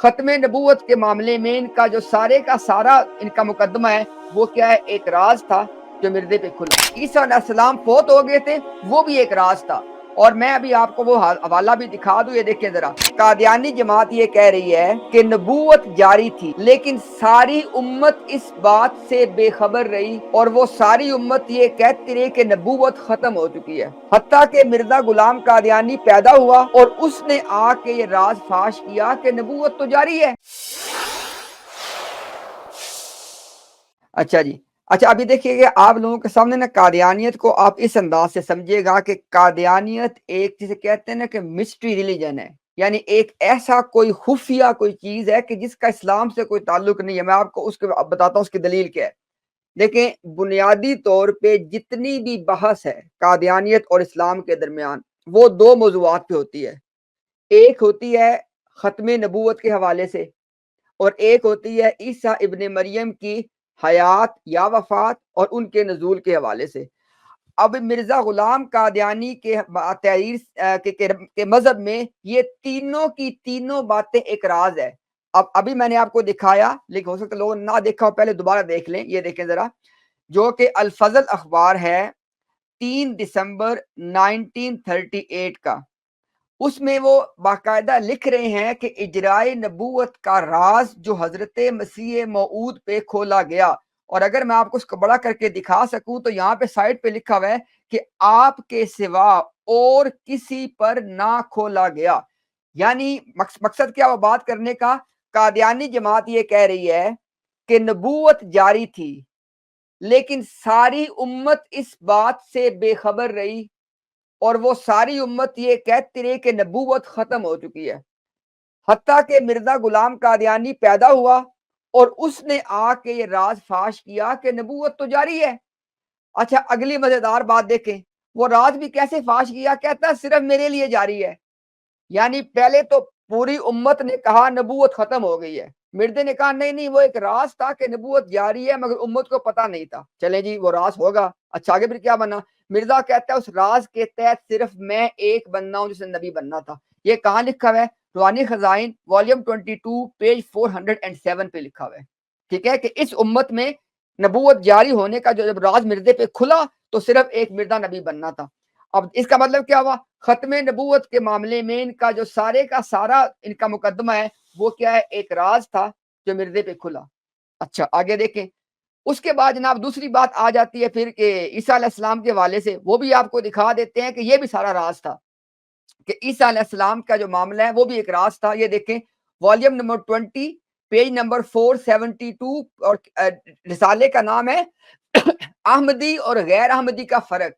ختم نبوت کے معاملے میں ان کا جو سارے کا سارا ان کا مقدمہ ہے وہ کیا ہے؟ ایک راز تھا جو مردے پہ کھلا۔ عیسیٰ علیہ السلام فوت ہو گئے تھے، وہ بھی ایک راز تھا۔ اور میں ابھی آپ کو وہ حوالہ بھی دکھا دوں، یہ دیکھیں ذرا۔ قادیانی جماعت یہ کہہ رہی ہے کہ نبوت جاری تھی لیکن ساری امت اس بات سے بے خبر رہی، اور وہ ساری امت یہ کہتی رہی کہ نبوت ختم ہو چکی ہے، حتیٰ کہ مرزا غلام قادیانی پیدا ہوا اور اس نے آ کے یہ راز فاش کیا کہ نبوت تو جاری ہے۔ اچھا جی، اچھا ابھی دیکھیے کہ آپ لوگوں کے سامنے نا قادیانیت کو آپ اس انداز سے سمجھیے گا کہ قادیانیت ایک جسے کہتے ہیں نا کہ مسٹری ریلیجن ہے، یعنی ایک ایسا کوئی خفیہ کوئی چیز ہے کہ جس کا اسلام سے کوئی تعلق نہیں ہے۔ میں آپ کو اس کے بتاتا ہوں اس کی دلیل کیا ہے۔ دیکھیں، بنیادی طور پہ جتنی بھی بحث ہے قادیانیت اور اسلام کے درمیان، وہ دو موضوعات پہ ہوتی ہے۔ ایک ہوتی ہے ختم نبوت کے حوالے سے، اور ایک ہوتی ہے عیسیٰ ابن مریم کی حیات یا وفات اور ان کے نزول کے حوالے سے۔ اب مرزا غلام قادیانی کے تحریر کے مذہب میں یہ تینوں کی تینوں باتیں ایک راز ہے۔ اب ابھی میں نے آپ کو دکھایا، لیکن ہو سکتا ہے لوگوں نے نہ دیکھا ہو، پہلے دوبارہ دیکھ لیں۔ یہ دیکھیں ذرا، جو کہ الفضل اخبار ہے 3 دسمبر 1938 کا۔ اس میں وہ باقاعدہ لکھ رہے ہیں کہ اجرائے نبوت کا راز جو حضرت مسیح موعود پہ کھولا گیا، اور اگر میں آپ کو اس کو بڑا کر کے دکھا سکوں تو یہاں پہ سائٹ پہ لکھا ہوا ہے کہ آپ کے سوا اور کسی پر نہ کھولا گیا۔ یعنی مقصد کیا وہ بات کرنے کا؟ قادیانی جماعت یہ کہہ رہی ہے کہ نبوت جاری تھی لیکن ساری امت اس بات سے بے خبر رہی، اور وہ ساری امت یہ کہتی رہی کہ نبوت ختم ہو چکی ہے، حتیٰ کہ مرزا غلام قادیانی پیدا ہوا اور اس نے آ کے یہ راز فاش کیا کہ نبوت تو جاری ہے۔ اچھا اگلی مزیدار بات دیکھیں، وہ راز بھی کیسے فاش کیا؟ کہتا ہے صرف میرے لیے جاری ہے۔ یعنی پہلے تو پوری امت نے کہا نبوت ختم ہو گئی ہے، مردے نے کہا نہیں نہیں، وہ ایک راز تھا کہ نبوت جاری ہے مگر امت کو پتہ نہیں تھا۔ چلیں جی، وہ راز ہوگا۔ اچھا آگے پھر کیا بنا؟ مرزا کہتا ہے اس راز کے تحت صرف میں ایک بننا ہوں جسے نبی بننا تھا۔ یہ کہاں لکھا ہوا ہے؟ روحانی خزائن والیوم 22 پیج 407 پہ لکھا ہوا ہے، ٹھیک ہے، کہ اس امت میں نبوت جاری ہونے کا جو جب راز مردے پہ کھلا تو صرف ایک مردہ نبی بننا تھا۔ اب اس کا مطلب کیا ہوا؟ ختم نبوت کے معاملے میں ان کا جو سارے کا سارا ان کا مقدمہ ہے وہ کیا ہے؟ ایک راز تھا جو مردے پہ کھلا۔ اچھا آگے دیکھیں، اس کے بعد جناب دوسری بات آ جاتی ہے پھر کہ عیسیٰ علیہ السلام کے حوالے سے، وہ بھی آپ کو دکھا دیتے ہیں کہ یہ بھی سارا راز تھا، کہ عیسیٰ علیہ السلام کا جو معاملہ ہے وہ بھی ایک راز تھا۔ یہ دیکھیں والیوم نمبر 20 پیج نمبر 472، اور رسالے کا نام ہے احمدی اور غیر احمدی کا فرق۔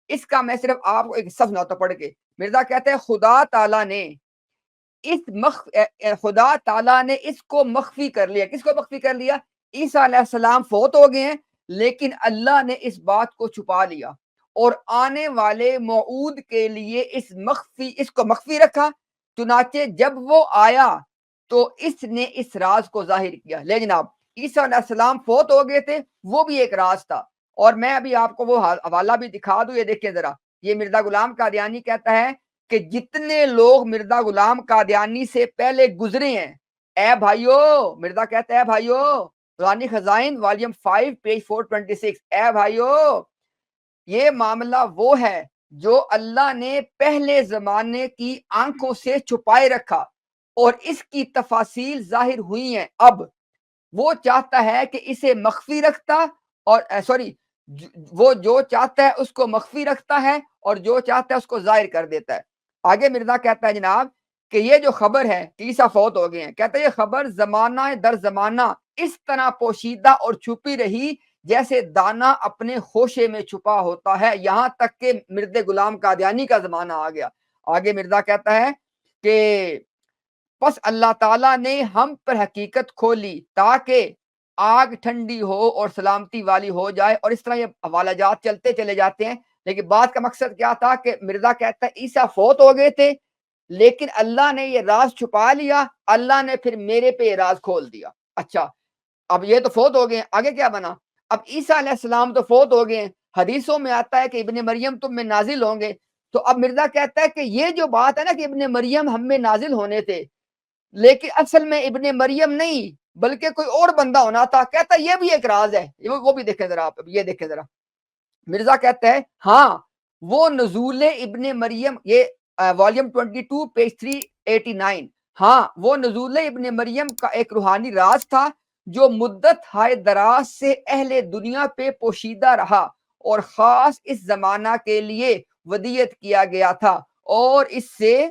اس کا میں صرف آپ کو ایک صف نوتا پڑھ کے، مرزا کہتے ہیں خدا تعالیٰ نے خدا تعالیٰ نے اس کو مخفی کر لیا۔ کس کو مخفی کر لیا؟ عیسیٰ علیہ السلام فوت ہو گئے ہیں لیکن اللہ نے اس بات کو چھپا لیا، اور آنے والے موعود کے لیے اس کو مخفی رکھا۔ چنانچہ جب وہ آیا تو اس نے اس راز کو ظاہر کیا۔ لے جناب، عیسیٰ علیہ السلام فوت ہو گئے تھے، وہ بھی ایک راز تھا، اور میں ابھی آپ کو وہ حوالہ بھی دکھا دوں۔ یہ دیکھیں ذرا، یہ مرزا غلام قادیانی کہتا ہے کہ جتنے لوگ مرزا غلام قادیانی سے پہلے گزرے ہیں، اے بھائیو، مرزا کہتا ہے بھائیو، روحانی خزائن والیوم 5 پیج 426، اے بھائیو، یہ معاملہ وہ ہے جو اللہ نے پہلے زمانے کی آنکھوں سے چھپائے رکھا اور اس کی تفاصیل ظاہر ہوئی ہیں۔ اب وہ چاہتا ہے کہ اسے مخفی رکھتا، اور وہ جو چاہتا ہے اس کو مخفی رکھتا ہے اور جو چاہتا ہے اس کو ظاہر کر دیتا ہے۔ آگے مرزا کہتا ہے جناب کہ یہ جو خبر ہے کہ عیسیٰ فوت ہو گئے ہیں، کہتا ہے یہ خبر زمانہ در زمانہ اس طرح پوشیدہ اور چھپی رہی جیسے دانا اپنے خوشے میں چھپا ہوتا ہے، یہاں تک کہ مرد غلام قادیانی کا زمانہ آ گیا۔ آگے مرزا کہتا ہے کہ پس اللہ تعالیٰ نے ہم پر حقیقت کھولی تاکہ آگ ٹھنڈی ہو اور سلامتی والی ہو جائے، اور اس طرح یہ حوالہ جات چلتے چلے جاتے ہیں۔ لیکن بات کا مقصد کیا تھا کہ مرزا کہتا ہے عیسیٰ فوت ہو گئے تھے لیکن اللہ نے یہ راز چھپا لیا، اللہ نے پھر میرے پہ یہ راز کھول دیا۔ اچھا اب یہ تو فوت ہو گئے ہیں، آگے کیا بنا؟ اب عیسیٰ علیہ السلام تو فوت ہو گئے ہیں، حدیثوں میں آتا ہے کہ ابن مریم تم میں نازل ہوں گے، تو اب مرزا کہتا ہے کہ یہ جو بات ہے نا کہ ابن مریم ہم میں نازل ہونے تھے، لیکن اصل میں ابن مریم نہیں بلکہ کوئی اور بندہ ہونا تھا. کہتا ہے یہ بھی ایک راز ہے. وہ بھی دیکھیں ذرا آپ, یہ دیکھیں ذرا. مرزا کہتا ہے ہاں وہ نزول ابن مریم, یہ والیوم 22 پیج 389, ہاں وہ نزول ابن مریم کا ایک روحانی راز تھا جو مدت ہائے دراز سے اہل دنیا پہ پوشیدہ رہا اور خاص اس زمانہ کے لیے ودیت کیا گیا تھا, اور اس سے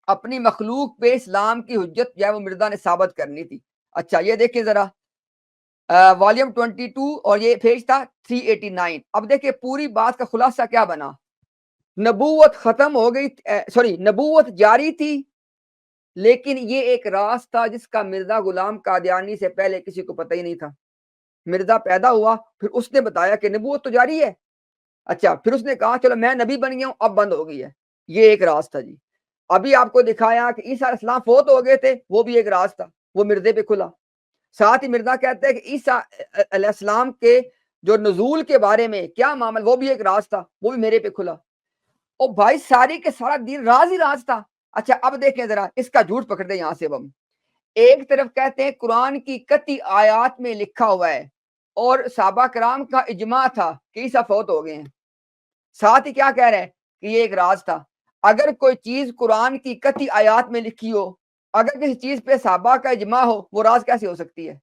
اپنی مخلوق پہ اسلام کی حجت جو ہے وہ مرزا نے ثابت کرنی تھی. اچھا یہ دیکھیں ذرا والیوم 22 اور یہ پیج تھا 389. اب دیکھیں پوری بات کا خلاصہ کیا بنا. نبوت ختم ہو گئی, سوری نبوت جاری تھی, لیکن یہ ایک راز تھا جس کا مرزا غلام قادیانی سے پہلے کسی کو پتہ ہی نہیں تھا. مرزا پیدا ہوا, پھر اس نے بتایا کہ نبوت تو جاری ہے. اچھا پھر اس نے کہا چلو میں نبی بن گیا ہوں, اب بند ہو گئی ہے. یہ ایک راز تھا جی. ابھی آپ کو دکھایا کہ عیسیٰ علیہ السلام فوت ہو گئے تھے, وہ بھی ایک راز تھا, وہ مرزے پہ کھلا. ساتھ ہی مرزا کہتے ہیں کہ عیسیٰ علیہ السلام کے جو نزول کے بارے میں کیا معاملہ, وہ بھی ایک راز تھا, وہ بھی میرے پہ کھلا. اور بھائی ساری کے سارا دین راز ہی راز تھا. اچھا اب دیکھیں ذرا اس کا جھوٹ پکڑ دیں یہاں سے. ہم ایک طرف کہتے ہیں قرآن کی قطعی آیات میں لکھا ہوا ہے اور صحابہ کرام کا اجماع تھا کہ عیسیٰ فوت ہو گئے ہیں. ساتھ ہی کیا کہہ رہے ہیں کہ یہ ایک راز تھا. اگر کوئی چیز قرآن کی قطعی آیات میں لکھی ہو, اگر کسی چیز پہ صحابہ کا اجماع ہو, وہ راز کیسے ہو سکتی ہے؟